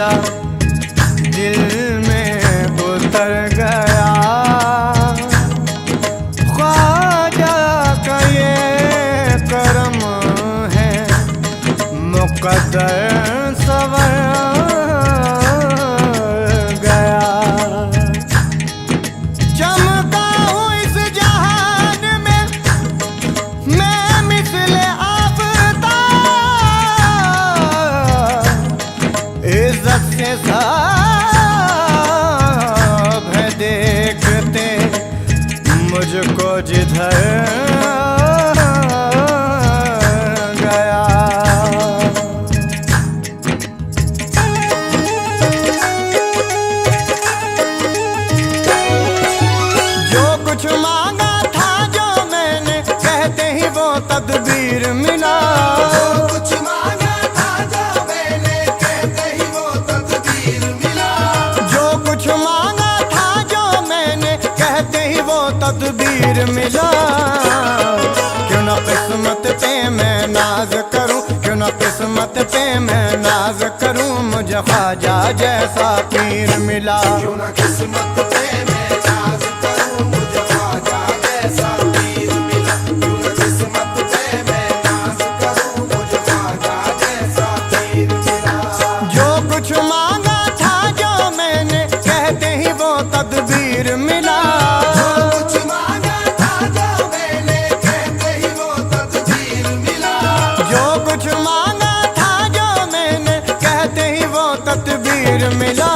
मिला दिल में उतर गया। ख्वाजा का ये करम है मुक़द्दर सवर गया। चमका हूँ इस जहान में मैं मिसले आफ्ताब, इज्जत से सब है देखते मुझको जिधर गया। जो कुछ मांगा था जो मैंने कहते ही वो तदबीर मिला। जो कुछ मांगा था जो मैंने कहते ही वो तकदीर मिला। जो कुछ मांगा था जो मैंने कहते ही वो तदबीर मिला। क्यों ना किस्मत पे मैं नाज करूं, क्यों ना किस्मत पे मैं नाज करूं, मुझे ख्वाजा जैसा पीर मिला। क्यों ना किस्मत पे मैं नाज करूं, मुझे ख्वाजा जैसा पीर मिला। क्यों ना किस्मत पे मैं नाज करूं, मुझे ख्वाजा जैसा पीर मिला। जो कुछ मांगा था जो मैंने कहते ही वो तदबीर मिला। जो कुछ मांगा था जो मैंने कहते ही वो तकदीर मिला। जो कुछ मांगा था जो मैंने कहते ही वो तदबीर मिला।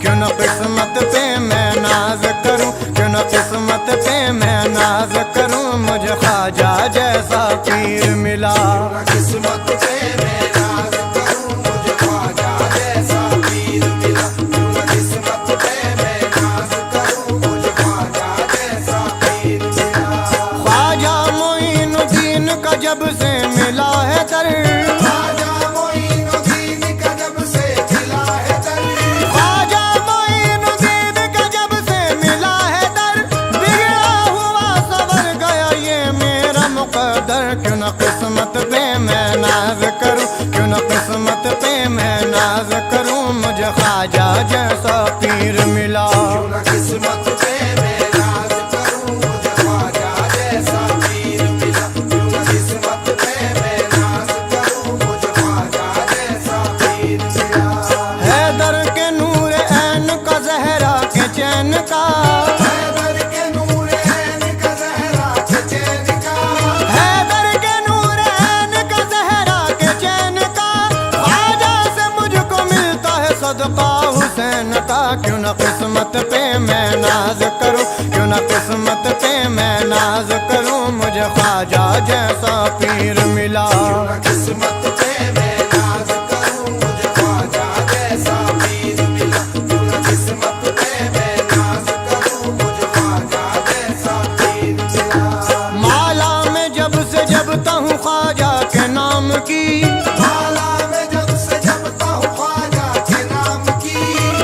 क्यों ना किस्मत पे मैं नाज करूं, क्यों ना किस्मत पे मैं नाज करूं, मुझे ख्वाजा जैसा पीर मिला। क्यों ना किस्मत पे मैं नाज करूं, मुझे ख्वाजा जैसा पीर मिला। क्यों ना किस्मत पे मैं नाज करूं, मुझे ख्वाजा जैसा पीर मिला। ख्वाजा मोइनुद्दीन का जब से मिला है दर, ख्वाजा मोइनुद्दीन का जब से मिला है दर। ख्वाजा मोइनुद्दीन का जब से मिला है दर, बिगड़ा हुआ सवर गया ये मेरा मुक़द्दर। क्यों ना किस्मत पे मैं नाज करूं, क्यों ना किस्मत पे मैं नाज करूं, मुझे ख्वाजा जैसा पीर मिला। क्यों ना किस्मत पे मैं नाज करूं, मुझे ख्वाजा जैसा पीर मिला। क्यों ना किस्मत पे मैं नाज करूं, मुझे ख्वाजा जैसा पीर मिला। हैदर के नूर ऐन का ज़हरा के चैन का, हैदर के नूर ऐन का ज़हरा के चैन का। हैदर के नूर ऐन का ज़हरा के चैन का, ख्वाजा से मुझको मिलता है सदका हुसैन का। क्यों ना किस्मत पे मैं नाज करूं, क्यों ना किस्मत पे मैं नाज करूं, मुझे ख्वाजा जैसा पीर मिला। क्यों ना किस्मत पे मैं नाज करूं, मुझे ख्वाजा जैसा पीर मिला। क्यों ना किस्मत पे मैं नाज करूं, मुझे ख्वाजा जैसा पीर मिला। माला में जब से जबता हूँ ख्वाजा के नाम की, माला में जब से जपता हूँ ख्वाजा के नाम की।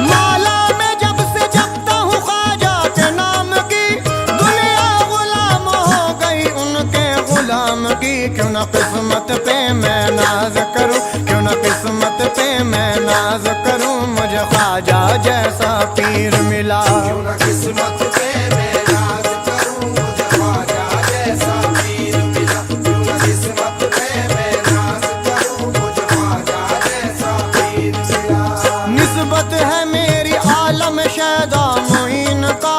माला में जब से जपता हूँ ख्वाजा के नाम की, दुनिया गुलाम हो गई उनके गुलाम की। क्यों ना किस्मत पे मैं नाज करूं, क्यों ना किस्मत पे मैं नाज करूं, मुझे ख्वाजा जैसा पीर मिला। क्यों ना किस्मत पे मैं नाज करूं, मुझे ख्वाजा जैसा पीर मिला। क्यों ना किस्मत पे मैं नाज करूं, मुझे ख्वाजा जैसा पीर मिला। निस्बत है मेरी आलम शैदा मोइन का,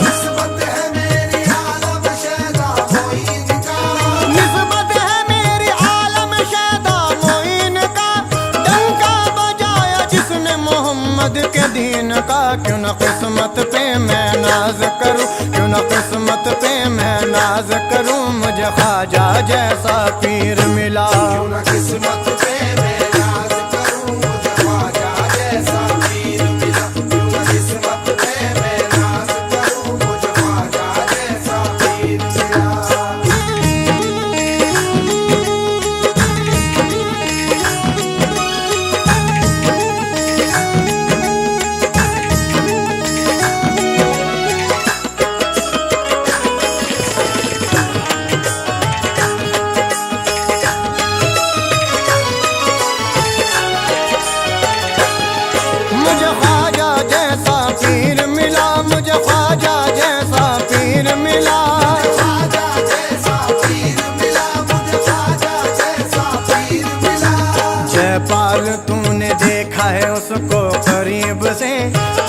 निस्बत है मेरी आलम शैदा मोइन का। निस्बत है मेरी आलम शैदा मोइन का, डंका बजाया जिसने मोहम्मद के दीन का। क्यों ना किस्मत पे मैं नाज करूं, क्यों ना किस्मत पे मैं नाज करूं, मुझे ख्वाजा जैसा पीर मिला। क्यों ना किस्मत पे मैं नाज करूं, मुझे ख्वाजा जैसा पीर मिला। क्यों ना किस्मत पे मैं नाज करूं, मुझे ख्वाजा जैसा पीर मिला। देखा है उसको करीब से,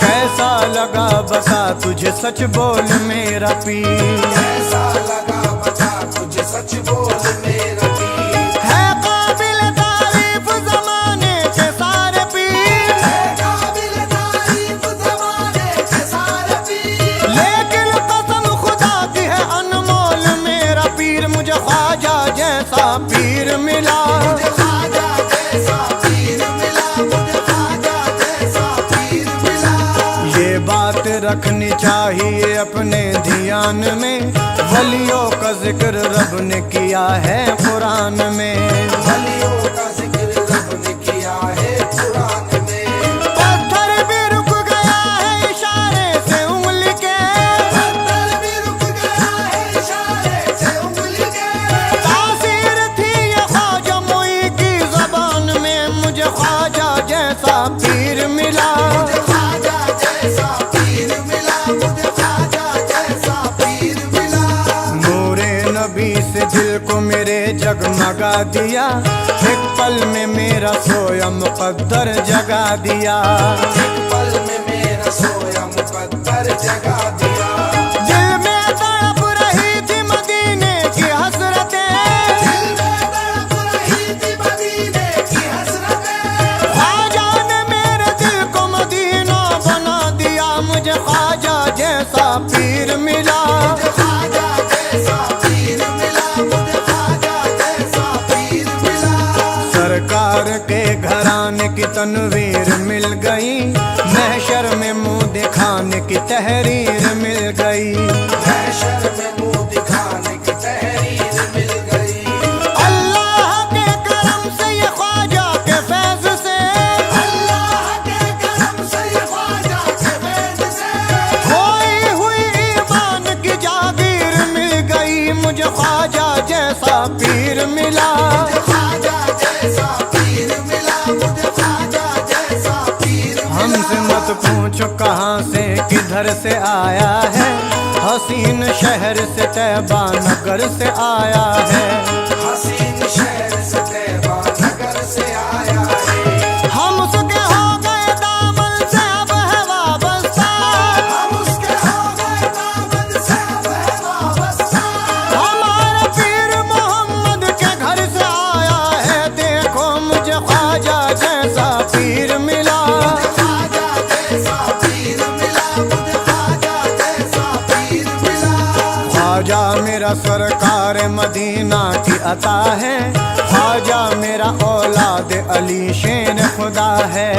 कैसा लगा बता तुझे सच बोल मेरा पीर। कैसा लगा बता तुझे सच बोल मेरा पीर। है काबिल तारीफ ज़माने के सारे पीर, है काबिल तारीफ ज़माने के सारे पीर। लेकिन कसम खुदा की है अनमोल मेरा पीर। मुझे ख्वाजा जैसा पीर मिला, मुझे ख्वाजा जैसा पीर मिला, मुझे ख्वाजा जैसा पीर मिला। ये बात रखनी चाहिए अपने ध्यान में, वलियों का जिक्र रब ने किया है कुरान में। वलियों का जिक्र रब ने किया है कुरान में। पत्थर भी रुक गया है इशारे से उंगली के, पत्थर भी रुक गया है इशारे से उंगली के। तासीर थी ये ख्वाजा मोई की ज़बान में। मुझे ख्वाजा जैसा पीर मिला, मुझे ख्वाजा जैसा पीर मिला, मुझे ख्वाजा जैसा पीर मिला। नूरे नबी से दिल को मेरे जगमगा दिया, एक पल में मेरा सोया मुकद्दर जगा दिया। एक पल में मेरा सोया मुकद्दर जगा दिया। दिल में तड़प रही थी मदीने की हसरतें, दिल में तड़प रही थी मदीने की हसरतें। ख्वाजा ने मेरे दिल को मदीना बना दिया। मुझे ख्वाजा जैसा पीर मिला, मुझे ख्वाजा जैसा पीर मिला, मुझे ख्वाजा जैसा पीर मिला। सरकार के घराने की तनवीर मिल गई, महशर में मुंह दिखाने की तहरीर मिल गई। महशर में मुंह दिखाने की तहरीर मिल गई। अल्लाह के करम से ये ख्वाजा के फैज़ से, अल्लाह के करम से ये ख्वाजा के फैज़ से खोई हुई ईमान की जागीर मिल गई। मुझे ख्वाजा जैसा पीर मिला, मुझे ख्वाजा जैसा पीर मिला, मुझे ख्वाजा जैसा पीर मिला। हमसे मत पूछो कहाँ से किधर से आया है, हसीन शहर से तैबा नगर से आया है। हसीन शहर से तैबा नगर से आया है। हम उसके हो गए दामन से अब है वाबस्ता, हम उसके हो गए दामन से अब है वाबस्ता। हमारा पीर मोहम्मद के घर से आया है। देखो मुझे ख्वाजा जैसा पीर मिला, मुझे ख्वाजा जैसा पीर मिला, मुझे ख्वाजा जैसा पीर मिला। ख्वाजा मेरा सरकार मदीना की अता है, ख्वाजा मेरा औलाद अली शेर खुदा है।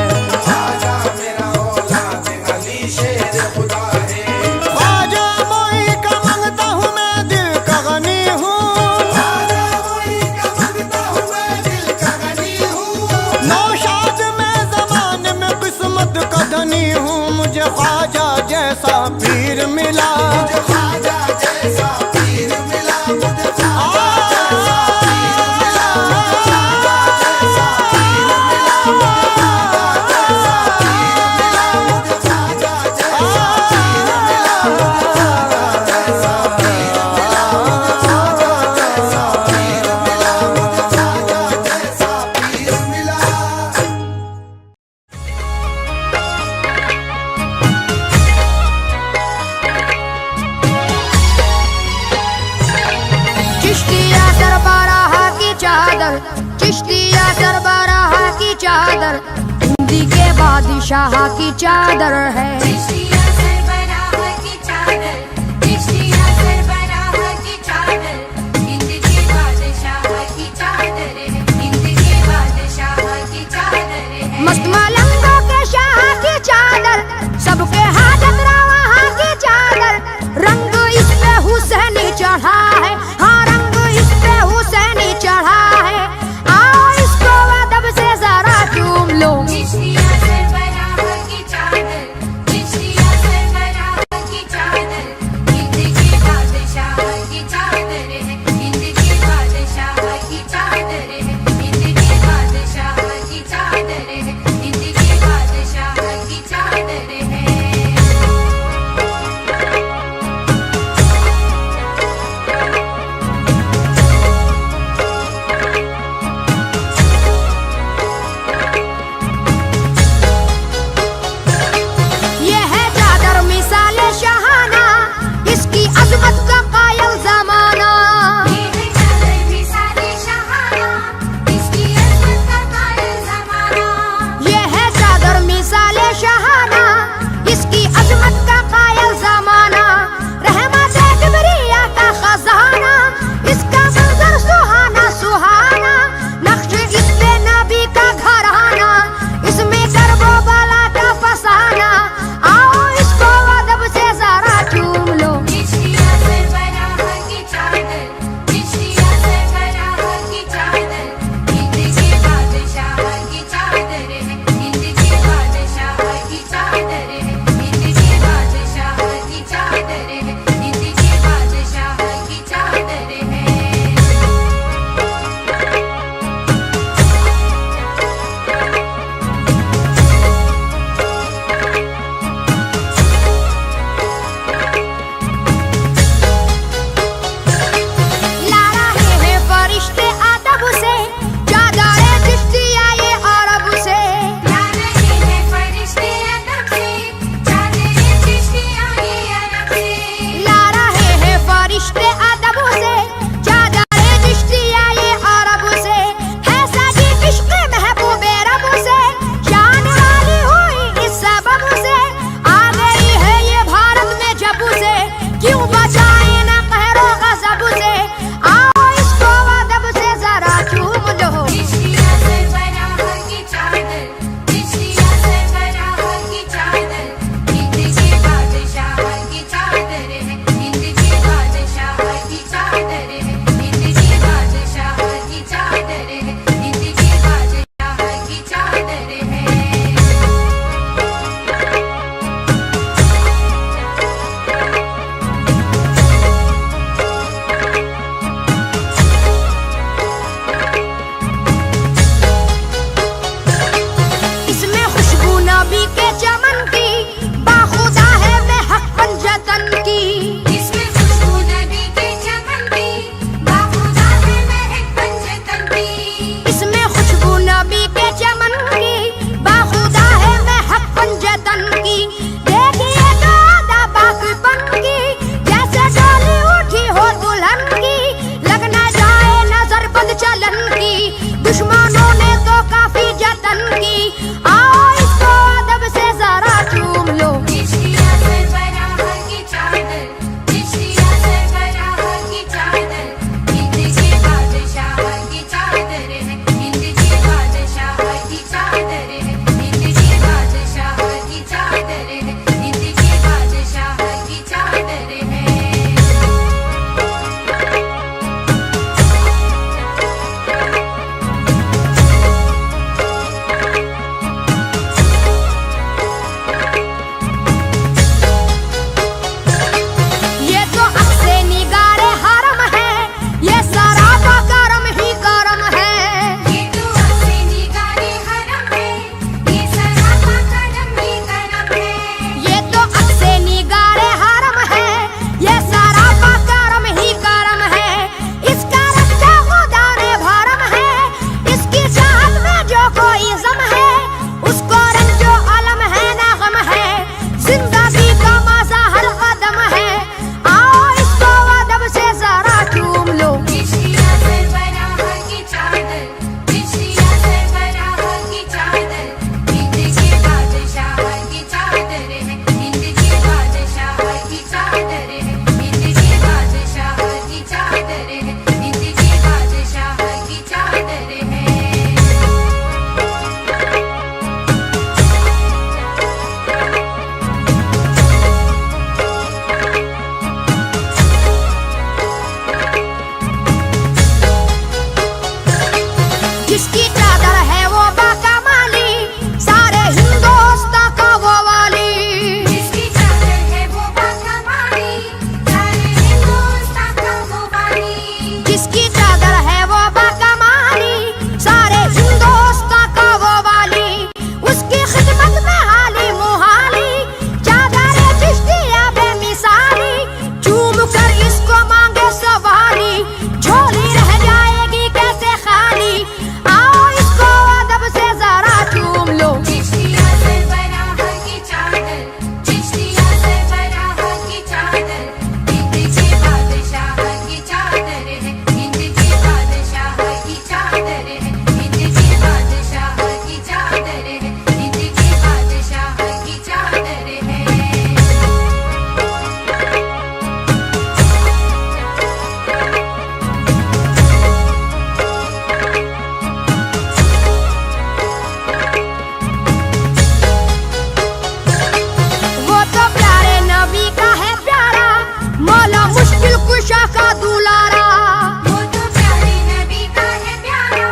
ख्वाजा मेरा औलाद अली शेर खुदा है। ख्वाजा मोई का मंगता हूँ मैं दिल का गनी हूँ, ख्वाजा मोई का मंगता हूँ मैं दिल का गनी हूँ। नौशाद में ज़माने में किस्मत का धनी हूँ। मुझे ख्वाजा जैसा पीर मिला, मुझे ख्वाजा जैसा पीर मिला, मुझे ख्वाजा जैसा पीर मिला, मुझे ख्वाजा जैसा पीर मिला, मुझे ख्वाजा जैसा पीर मिला, मुझे ख्वाजा जैसा पीर मिला, मुझे ख्वाजा जैसा पीर मिला, मुझे ख्वाजा जैसा पीर मिला, मुझे ख्वाजा जैसा पीर मिला। चिश्तिया सरबराह की चादर, चिश्तिया सरबराह की चादर, हिंदी के बादशाह की चादर है। चिश्तिया सरबराह की चादर, चिश्तिया सरबराह की चादर, हिंद के बादशाह की चादर है, हिंद के बादशाह की चादर है। मस्त मलंगों के शाह की चादर, सबके हाजत रवा की चादर, रंग इस पे हुसैनी चढ़ा है, हाँ रंग इस पे हुसैनी चढ़ा है। आओ इसको अदब से जरा चूम लो। चिश्तिया सरबराह की चादर, चिश्तिया सरबराह की चादर, हिंद के बादशाह की चादर है, हिंद के बादशाह की चादर है, हिंद के बादशाह की चादर है, हिंद के उसको रंग जो आलम है ना गम है, जिंदगी का मजा हर कदम है। आओ इसको अदब से जरा चूम लो। चिश्तिया सरबराह की चादर, चिश्तिया सरबराह की चादर, हिंद के बादशाह की चादर है, हिंद के बादशाह की चादर है, हिंद के बादशाह की चादर है, हिंद के बादशाह की चादर है। जिसकी चादर है वो बाकमाली, सारे हिंदुस्तान का वो वाली। जिसकी चादर है वो बाकमाली, सारे हिंदुस्तान का वो वाली। जिसकी चादर है वो बाकमाली, सारे हिंदुस्तान का वो वाली। उसकी खिदमत में हाली मुहाली, चादर चिश्तिया बेमिसाली। चूम कर इसको मांगे सवारी, झोली रह जाएगी कैसे खाली। आओ इसको अदब से जरा चूम लो। चिश्तिया सरबराह की चादर, चिश्तिया सरबराह की चादर, हिंद के बादशाह की चादर है, हिंद के बादशाह की चादर है, हिंद के बादशाह की चादर है, हिंद के बादशाह की चादर है। वो तो प्यारे नबी का है प्यारा, मौला मुश्किल कुशा का दुलारा। वो तो प्यारे नबी का है प्यारा,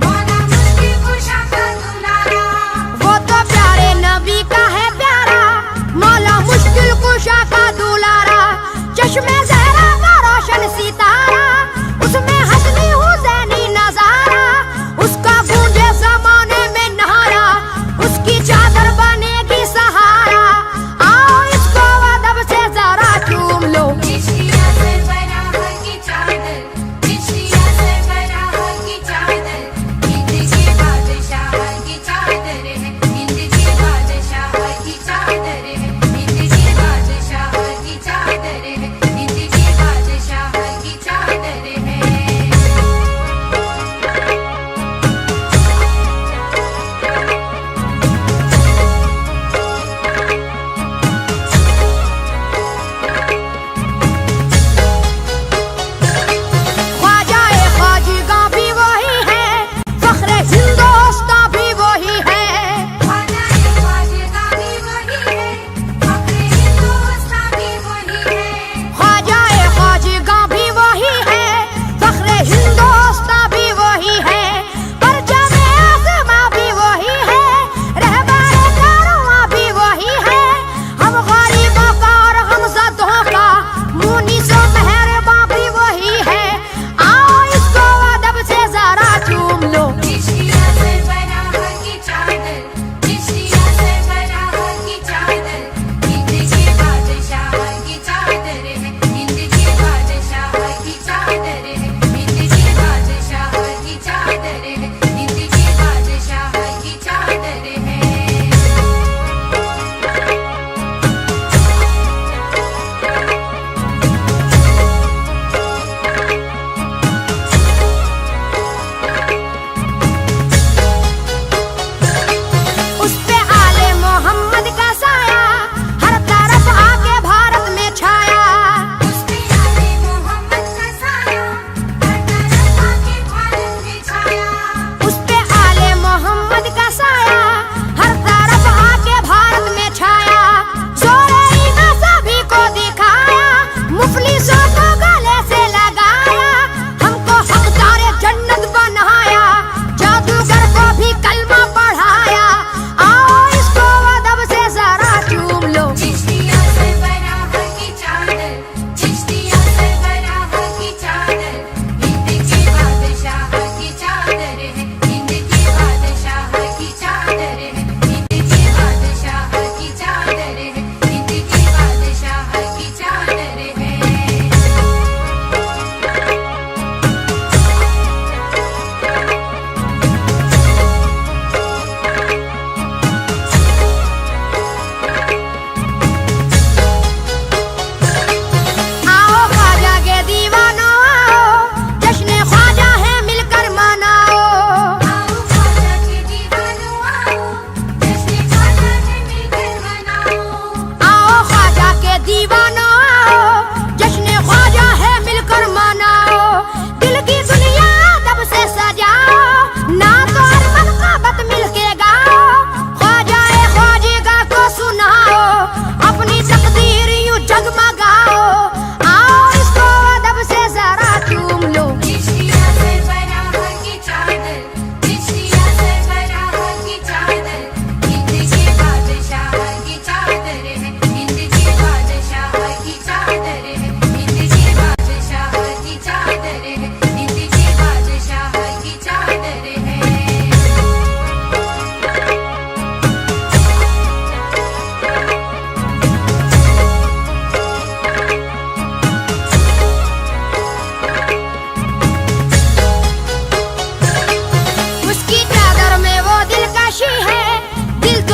मौला मुश्किल कुशा का दुलारा। वो तो प्यारे नबी का है प्यारा, मौला मुश्किल कुशा का दुलारा। चश्मे ज़हरा का रोशन सितारा, उसमें हसनी हुसैनी नजारा। उसका गूंजे जमाने में नहारा, उसकी चादर बनेगी सहारा। आओ इसको अदब से जरा चूम लो। चिश्तिया सरबराह की चादर, चिश्तिया सरबराह की चादर, हिंद के बादशाह की चादर है, हिंद के बादशाह की चादर है, हिंद के बादशाह की चादर है, हिंद के बादशाह की चादर है। ख्वाजाए ख्वाजिगा भी वही है, फख्रे हिंदुस्तान भी वही है।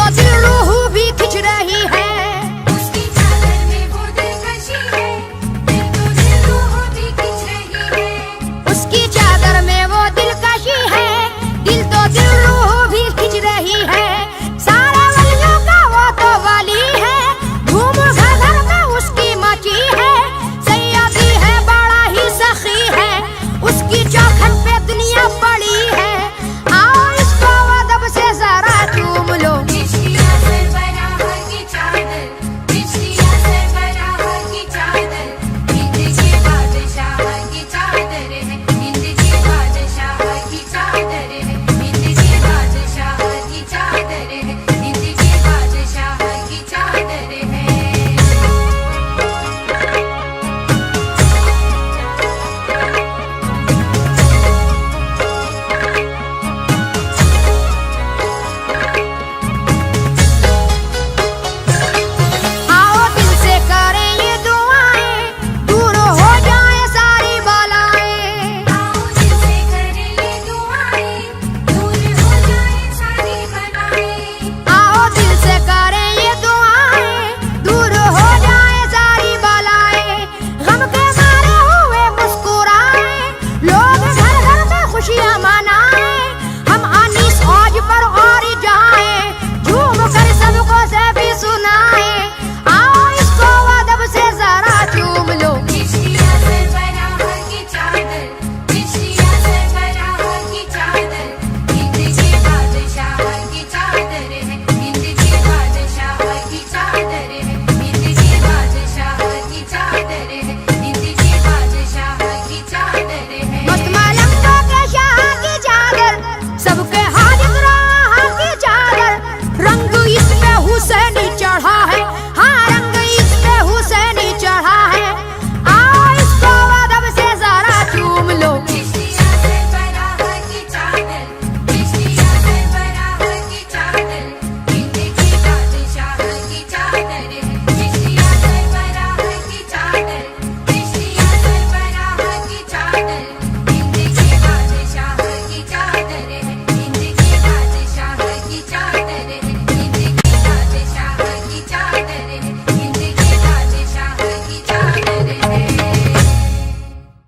दिल